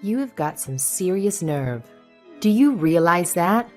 You have got some serious nerve. Do you realize that?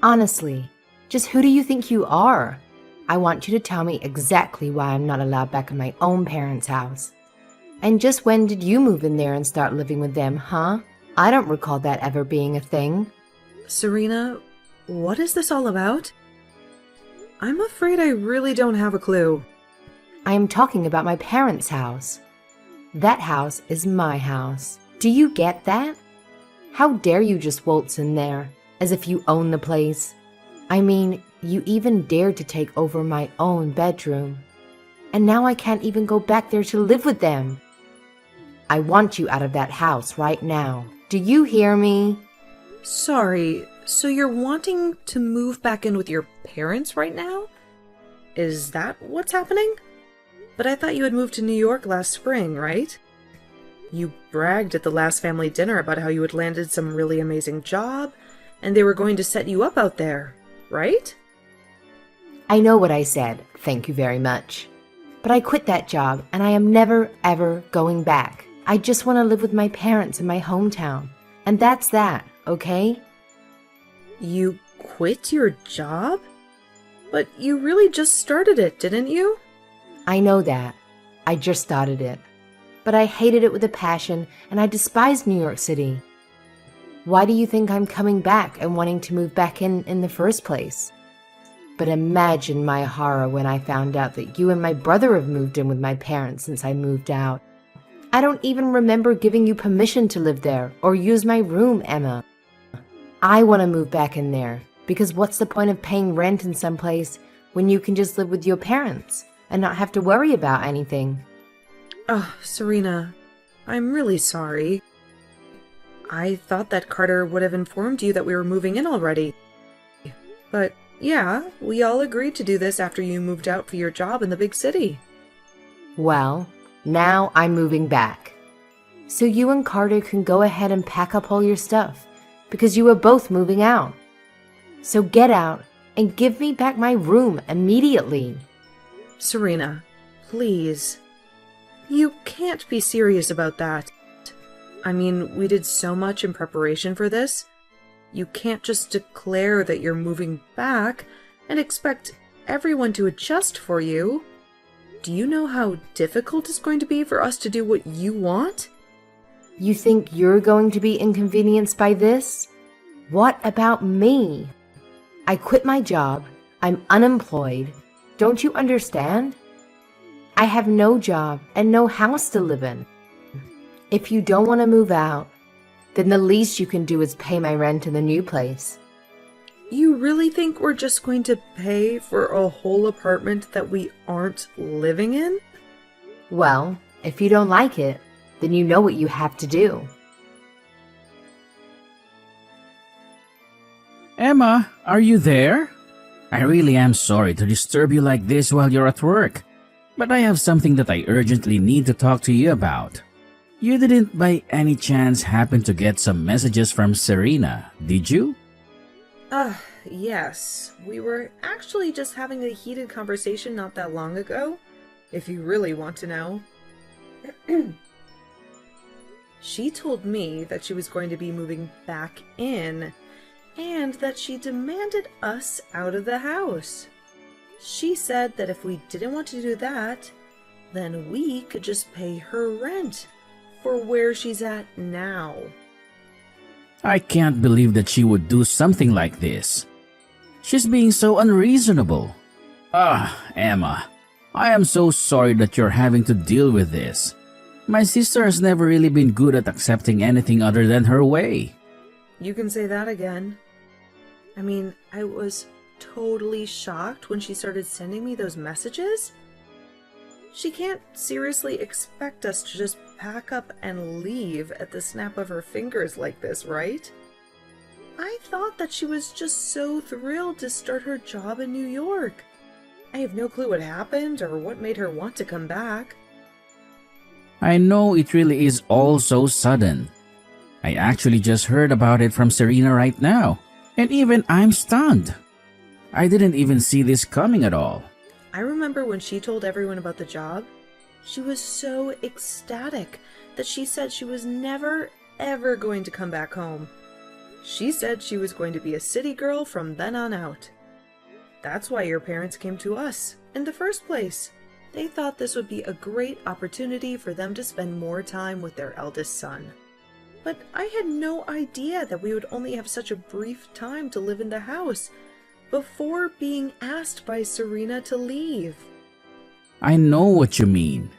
Honestly, just who do you think you are? I want you to tell me exactly why I'm not allowed back in my own parents' house. And just when did you move in there and start living with them, huh? I don't recall that ever being a thing. Serena, what is this all about? I'm afraid I really don't have a clue. I am talking about my parents' house. That house is my house. Do you get that? How dare you just waltz in there, as if you own the place? I mean, you even dared to take over my own bedroom. And now I can't even go back there to live with them. I want you out of that house right now. Do you hear me? Sorry, so you're wanting to move back in with your parents right now? Is that what's happening? But I thought you had moved to New York last spring, right? You bragged at the last family dinner about how you had landed some really amazing job, and they were going to set you up out there, right? I know what I said, thank you very much. But I quit that job, and I am never, ever going back. I just want to live with my parents in my hometown. And that's that, okay? You quit your job? But you really just started it, didn't you? I know that. I just started it. But I hated it with a passion, and I despised New York City. Why do you think I'm coming back and wanting to move back in the first place? But imagine my horror when I found out that you and my brother have moved in with my parents since I moved out. I don't even remember giving you permission to live there or use my room, Emma. I want to move back in there, because what's the point of paying rent in some place when you can just live with your parents and not have to worry about anything? Oh, Serena, I'm really sorry. I thought that Carter would have informed you that we were moving in already. But yeah, we all agreed to do this after you moved out for your job in the big city. Well, now I'm moving back. So you and Carter can go ahead and pack up all your stuff, because you are both moving out. So get out and give me back my room immediately. Serena, please. You can't be serious about that. I mean, we did so much in preparation for this. You can't just declare that you're moving back and expect everyone to adjust for you. Do you know how difficult it's going to be for us to do what you want? You think you're going to be inconvenienced by this? What about me? I quit my job. I'm unemployed. Don't you understand? I have no job and no house to live in. If you don't want to move out, then the least you can do is pay my rent in the new place. You really think we're just going to pay for a whole apartment that we aren't living in? Well, if you don't like it, then you know what you have to do. Emma, are you there? I really am sorry to disturb you like this while you're at work, but I have something that I urgently need to talk to you about. You didn't by any chance happen to get some messages from Serena, did you? Yes. We were actually just having a heated conversation not that long ago, if you really want to know. She told me that she was going to be moving back in, and that she demanded us out of the house. She said that if we didn't want to do that, then we could just pay her rent for where she's at now. I can't believe that she would do something like this. She's being so unreasonable. Emma, I am so sorry that you're having to deal with this. My sister has never really been good at accepting anything other than her way. You can say that again. I mean, I was totally shocked when she started sending me those messages. She can't seriously expect us to just pack up and leave at the snap of her fingers like this, right? I thought that she was just so thrilled to start her job in New York. I have no clue what happened or what made her want to come back. I know it really is all so sudden. I actually just heard about it from Serena right now, and even I'm stunned. I didn't even see this coming at all. I remember when she told everyone about the job, she was so ecstatic that she said she was never, ever going to come back home. She said she was going to be a city girl from then on out. That's why your parents came to us in the first place. They thought this would be a great opportunity for them to spend more time with their eldest son. But I had no idea that we would only have such a brief time to live in the house before being asked by Serena to leave. I know what you mean.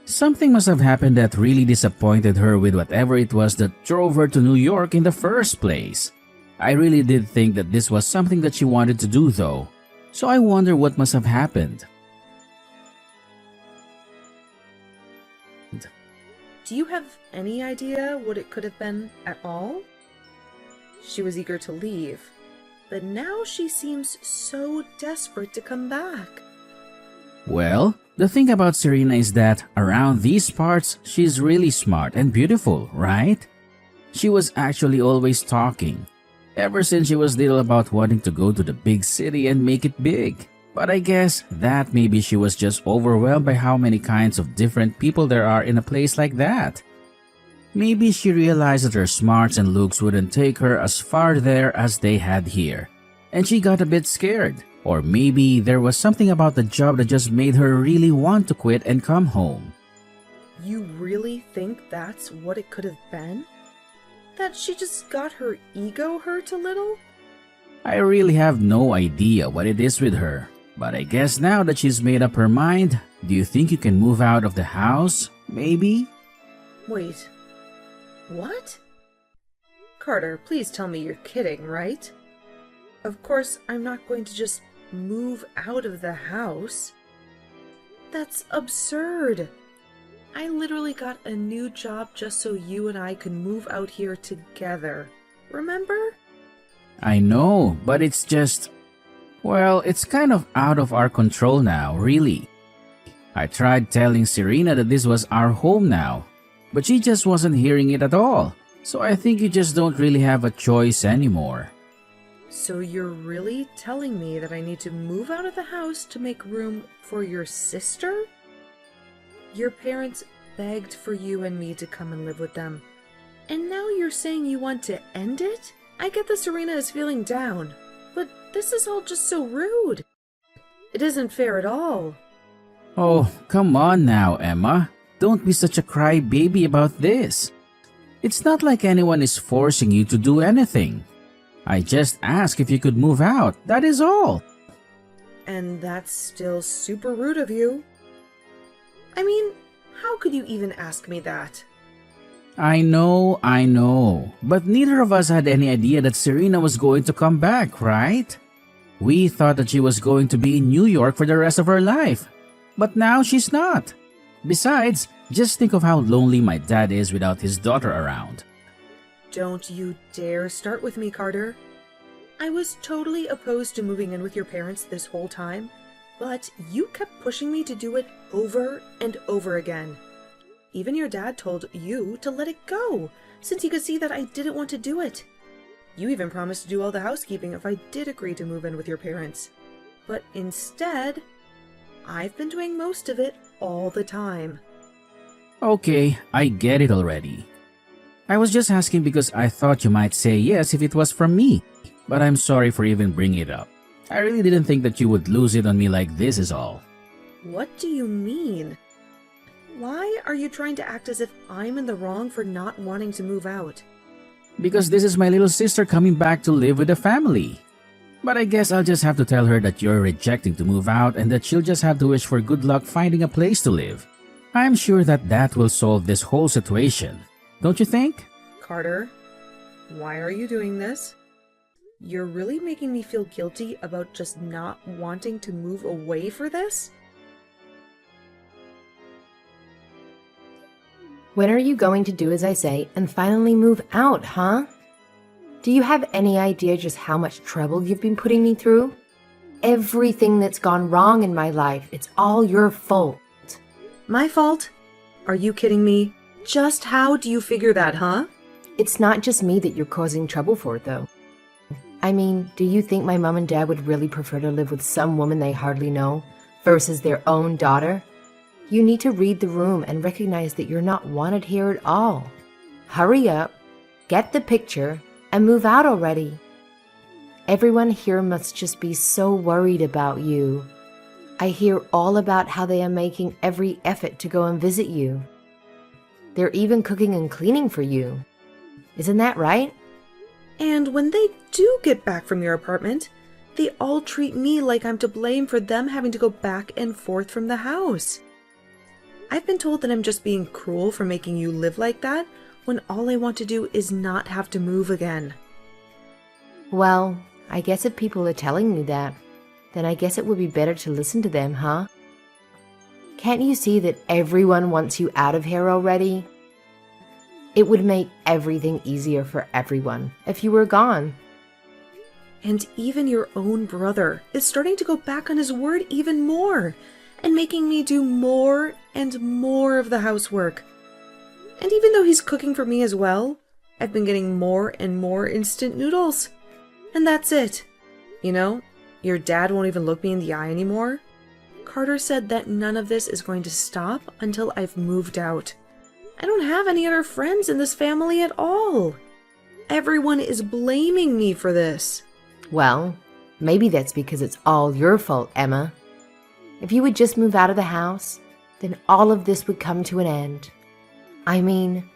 Something must have happened that really disappointed her with whatever it was that drove her to New York in the first place. I really did think that this was something that she wanted to do though, so I wonder what must have happened. Do you have any idea what it could have been at all? She was eager to leave, but now she seems so desperate to come back. Well, the thing about Serena is that around these parts, she's really smart and beautiful, right? She was actually always talking, ever since she was little, about wanting to go to the big city and make it big. But I guess that maybe she was just overwhelmed by how many kinds of different people there are in a place like that. Maybe she realized that her smarts and looks wouldn't take her as far there as they had here, and she got a bit scared. Or maybe there was something about the job that just made her really want to quit and come home. You really think that's what it could have been? That she just got her ego hurt a little? I really have no idea what it is with her, but I guess now that she's made up her mind, do you think you can move out of the house, maybe? Wait, what? Carter, please tell me you're kidding, right? Of course, I'm not going to just move out of the house. That's absurd. I literally got a new job just so you and I could move out here together. Remember? I know, but it's just... well, it's kind of out of our control now, really. I tried telling Serena that this was our home now, but she just wasn't hearing it at all. So I think you just don't really have a choice anymore. So you're really telling me that I need to move out of the house to make room for your sister? Your parents begged for you and me to come and live with them. And now you're saying you want to end it? I get that Serena is feeling down, but this is all just so rude. It isn't fair at all. Oh, come on now, Emma. Don't be such a crybaby about this. It's not like anyone is forcing you to do anything. I just asked if you could move out, that is all. And that's still super rude of you. I mean, how could you even ask me that? I know, but neither of us had any idea that Serena was going to come back, right? We thought that she was going to be in New York for the rest of her life, but now she's not. Besides, just think of how lonely my dad is without his daughter around. Don't you dare start with me, Carter. I was totally opposed to moving in with your parents this whole time, but you kept pushing me to do it over and over again. Even your dad told you to let it go, since he could see that I didn't want to do it. You even promised to do all the housekeeping if I did agree to move in with your parents. But instead, I've been doing most of it all the time. Okay, I get it already. I was just asking because I thought you might say yes if it was from me, but I'm sorry for even bringing it up. I really didn't think that you would lose it on me like this is all. What do you mean? Why are you trying to act as if I'm in the wrong for not wanting to move out? Because this is my little sister coming back to live with the family. But I guess I'll just have to tell her that you're rejecting to move out and that she'll just have to wish for good luck finding a place to live. I'm sure that will solve this whole situation. Don't you think? Carter, why are you doing this? You're really making me feel guilty about just not wanting to move away for this? When are you going to do as I say and finally move out, huh? Do you have any idea just how much trouble you've been putting me through? Everything that's gone wrong in my life, it's all your fault. My fault? Are you kidding me? Just how do you figure that, huh? It's not just me that you're causing trouble for, though. I mean, do you think my mom and dad would really prefer to live with some woman they hardly know versus their own daughter? You need to read the room and recognize that you're not wanted here at all. Hurry up, get the picture, and move out already. Everyone here must just be so worried about you. I hear all about how they are making every effort to go and visit you. They're even cooking and cleaning for you. Isn't that right? And when they do get back from your apartment, they all treat me like I'm to blame for them having to go back and forth from the house. I've been told that I'm just being cruel for making you live like that, when all I want to do is not have to move again. Well, I guess if people are telling you that, then I guess it would be better to listen to them, huh? Can't you see that everyone wants you out of here already? It would make everything easier for everyone if you were gone. And even your own brother is starting to go back on his word even more, and making me do more and more of the housework. And even though he's cooking for me as well, I've been getting more and more instant noodles. And that's it. You know, your dad won't even look me in the eye anymore. Carter said that none of this is going to stop until I've moved out. I don't have any other friends in this family at all. Everyone is blaming me for this. Well, maybe that's because it's all your fault, Emma. If you would just move out of the house, then all of this would come to an end. I mean,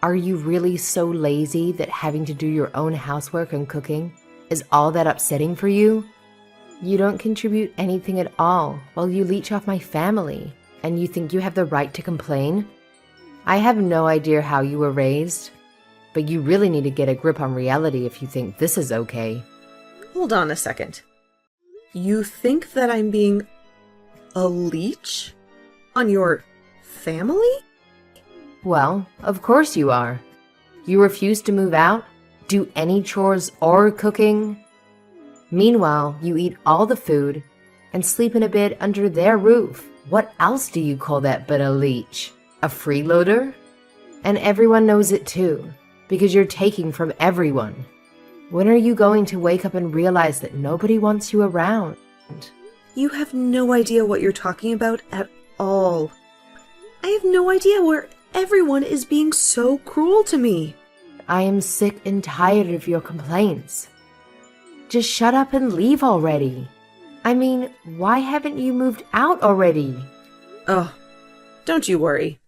are you really so lazy that having to do your own housework and cooking is all that upsetting for you? You don't contribute anything at all while you leech off my family, and you think you have the right to complain? I have no idea how you were raised, but you really need to get a grip on reality if you think this is okay. Hold on a second. You think that I'm being a leech on your family? Well, of course you are. You refuse to move out, do any chores or cooking. Meanwhile, you eat all the food and sleep in a bed under their roof. What else do you call that but a leech? A freeloader? And everyone knows it too, because you're taking from everyone. When are you going to wake up and realize that nobody wants you around? You have no idea what you're talking about at all. I have no idea where everyone is being so cruel to me. I am sick and tired of your complaints. Just shut up and leave already. I mean, why haven't you moved out already? Oh, don't you worry.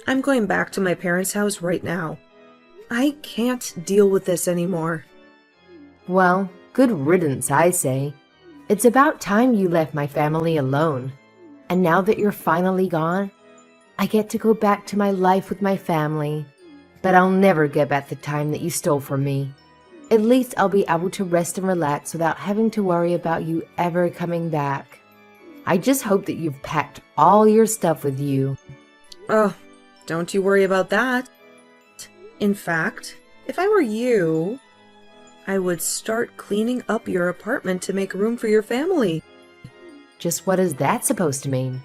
I'm going back to my parents' house right now. I can't deal with this anymore. Well, good riddance, I say. It's about time you left my family alone. And now that you're finally gone, I get to go back to my life with my family. But I'll never get back the time that you stole from me. At least I'll be able to rest and relax without having to worry about you ever coming back. I just hope that you've packed all your stuff with you. Oh, don't you worry about that. In fact, if I were you, I would start cleaning up your apartment to make room for your family. Just what is that supposed to mean?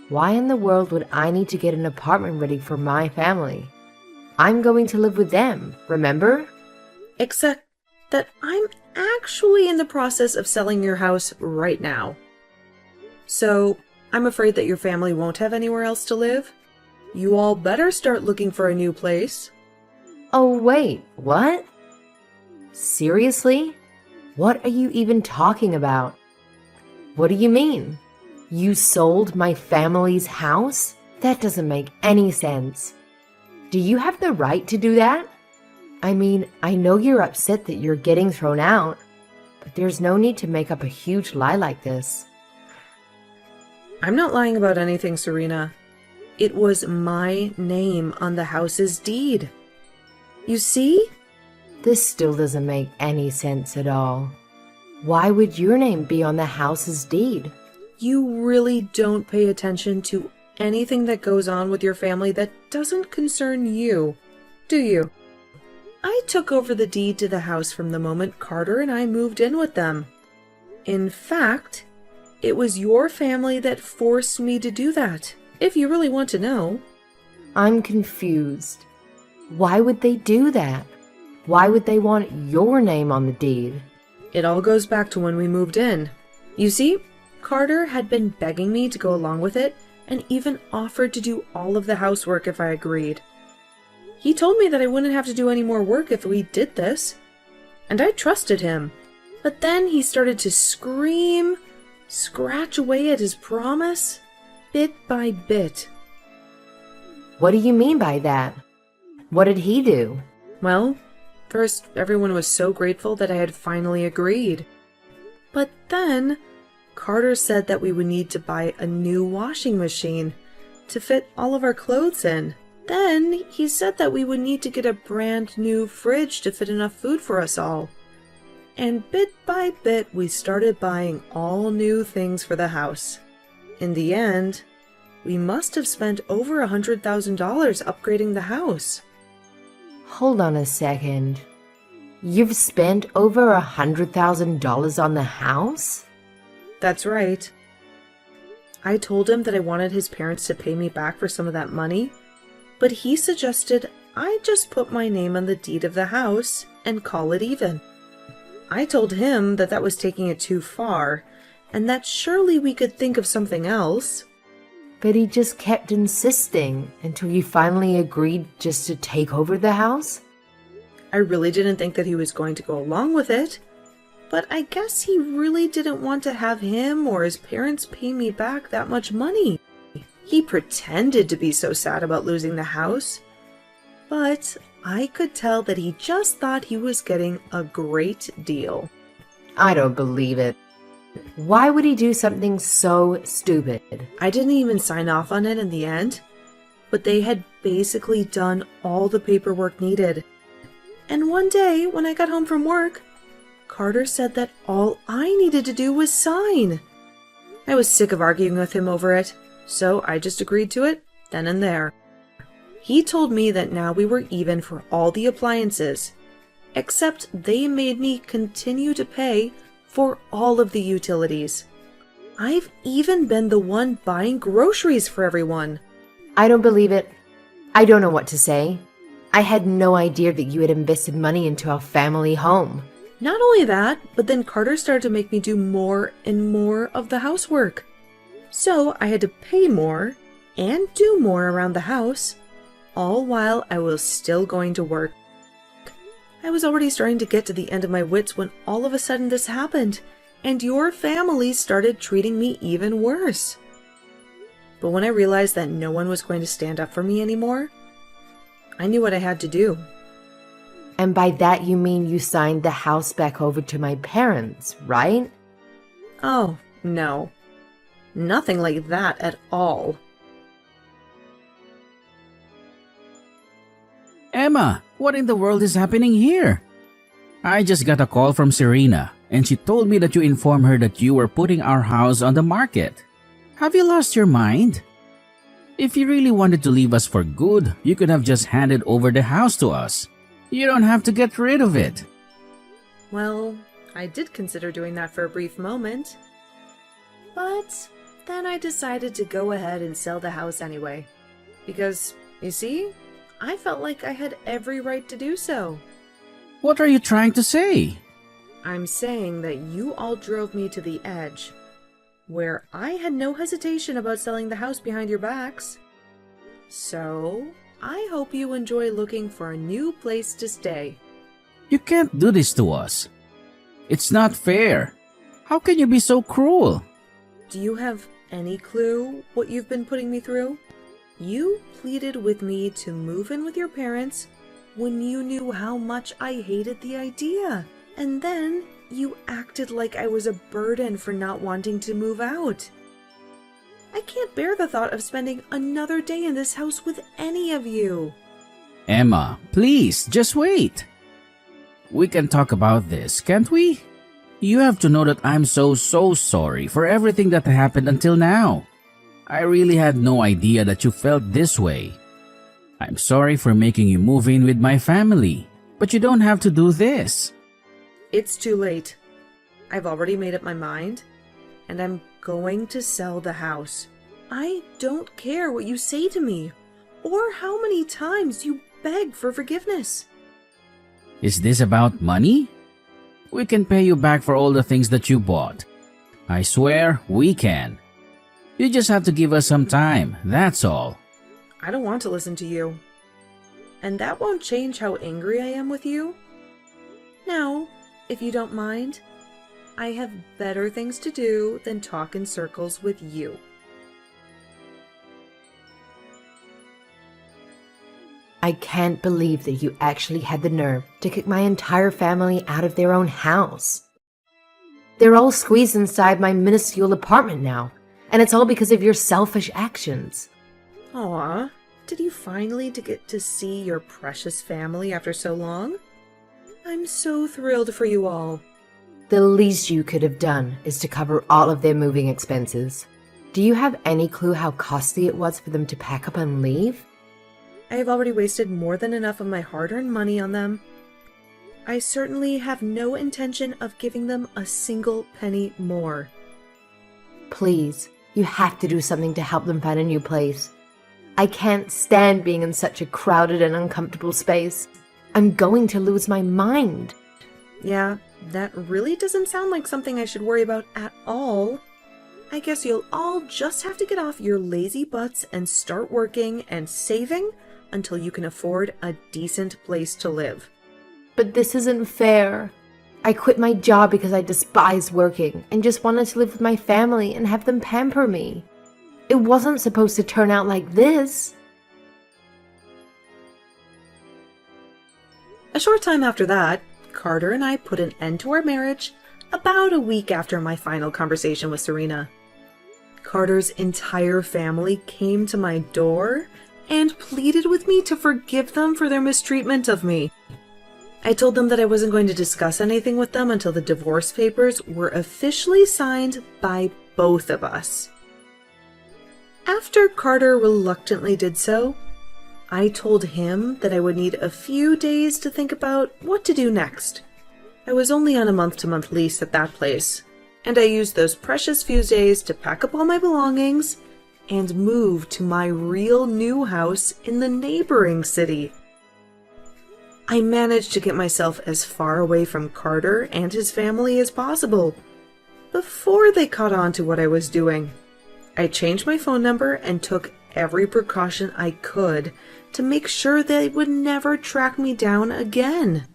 Why in the world would I need to get an apartment ready for my family? I'm going to live with them, remember? Except that I'm actually in the process of selling your house right now. So, I'm afraid that your family won't have anywhere else to live. You all better start looking for a new place. Oh wait, what? Seriously? What are you even talking about? What do you mean? You sold my family's house? That doesn't make any sense. Do you have the right to do that? I mean, I know you're upset that you're getting thrown out, but there's no need to make up a huge lie like this. I'm not lying about anything, Serena. It was my name on the house's deed. You see? This still doesn't make any sense at all. Why would your name be on the house's deed? You really don't pay attention to anything that goes on with your family that doesn't concern you, do you? I took over the deed to the house from the moment Carter and I moved in with them. In fact, it was your family that forced me to do that, if you really want to know. I'm confused. Why would they do that? Why would they want your name on the deed? It all goes back to when we moved in. You see, Carter had been begging me to go along with it and even offered to do all of the housework if I agreed. He told me that I wouldn't have to do any more work if we did this. And I trusted him. But then he started to scream, scratch away at his promise, bit by bit. What do you mean by that? What did he do? Well, first, everyone was so grateful that I had finally agreed. But then, Carter said that we would need to buy a new washing machine to fit all of our clothes in. Then, he said that we would need to get a brand new fridge to fit enough food for us all. And bit by bit, we started buying all new things for the house. In the end, we must have spent over $100,000 upgrading the house. Hold on a second. You've spent over $100,000 on the house? That's right. I told him that I wanted his parents to pay me back for some of that money, but he suggested I just put my name on the deed of the house and call it even. I told him that that was taking it too far, and that surely we could think of something else. But he just kept insisting until you finally agreed just to take over the house? I really didn't think that he was going to go along with it, but I guess he really didn't want to have him or his parents pay me back that much money. He pretended to be so sad about losing the house, but I could tell that he just thought he was getting a great deal. I don't believe it. Why would he do something so stupid? I didn't even sign off on it in the end, but they had basically done all the paperwork needed. And one day, when I got home from work, Carter said that all I needed to do was sign. I was sick of arguing with him over it, so I just agreed to it then and there. He told me that now we were even for all the appliances, except they made me continue to pay for all of the utilities. I've even been the one buying groceries for everyone. I don't believe it. I don't know what to say. I had no idea that you had invested money into our family home. Not only that, but then Carter started to make me do more and more of the housework. So I had to pay more and do more around the house, all while I was still going to work. I was already starting to get to the end of my wits when all of a sudden this happened, and your family started treating me even worse. But when I realized that no one was going to stand up for me anymore, I knew what I had to do. And by that you mean you signed the house back over to my parents, right? Oh, no. Nothing like that at all. Emma, what in the world is happening here? I just got a call from Serena, and she told me that you informed her that you were putting our house on the market. Have you lost your mind? If you really wanted to leave us for good, you could have just handed over the house to us. You don't have to get rid of it. Well, I did consider doing that for a brief moment. But then I decided to go ahead and sell the house anyway. Because, you see, I felt like I had every right to do so. What are you trying to say? I'm saying that you all drove me to the edge, where I had no hesitation about selling the house behind your backs. So, I hope you enjoy looking for a new place to stay. You can't do this to us. It's not fair. How can you be so cruel? Do you have any clue what you've been putting me through? You pleaded with me to move in with your parents when you knew how much I hated the idea. And then you acted like I was a burden for not wanting to move out. I can't bear the thought of spending another day in this house with any of you. Emma, please, just wait. We can talk about this, can't we? You have to know that I'm so sorry for everything that happened until now. I really had no idea that you felt this way. I'm sorry for making you move in with my family, but you don't have to do this. It's too late. I've already made up my mind, and I'm going to sell the house. I don't care what you say to me, or how many times you beg for forgiveness. Is this about money? We can pay you back for all the things that you bought. I swear we can. You just have to give us some time, that's all. I don't want to listen to you. and that won't change how angry I am with you. Now, if you don't mind, I have better things to do than talk in circles with you. I can't believe that you actually had the nerve to kick my entire family out of their own house. They're all squeezed inside my minuscule apartment now, and it's all because of your selfish actions. Aw, did you finally get to see your precious family after so long? I'm so thrilled for you all. The least you could have done is to cover all of their moving expenses. Do you have any clue how costly it was for them to pack up and leave? I have already wasted more than enough of my hard-earned money on them. I certainly have no intention of giving them a single penny more. Please, you have to do something to help them find a new place. I can't stand being in such a crowded and uncomfortable space. I'm going to lose my mind. Yeah, that really doesn't sound like something I should worry about at all. I guess you'll all just have to get off your lazy butts and start working and saving until you can afford a decent place to live. But this isn't fair. I quit my job because I despise working and just wanted to live with my family and have them pamper me. It wasn't supposed to turn out like this. A short time after that, Carter and I put an end to our marriage about a week after my final conversation with Serena. Carter's entire family came to my door and pleaded with me to forgive them for their mistreatment of me. I told them that I wasn't going to discuss anything with them until the divorce papers were officially signed by both of us. After Carter reluctantly did so, I told him that I would need a few days to think about what to do next. I was only on a month-to-month lease at that place, and I used those precious few days to pack up all my belongings and move to my real new house in the neighboring city. I managed to get myself as far away from Carter and his family as possible before they caught on to what I was doing. I changed my phone number and took every precaution I could to make sure they would never track me down again.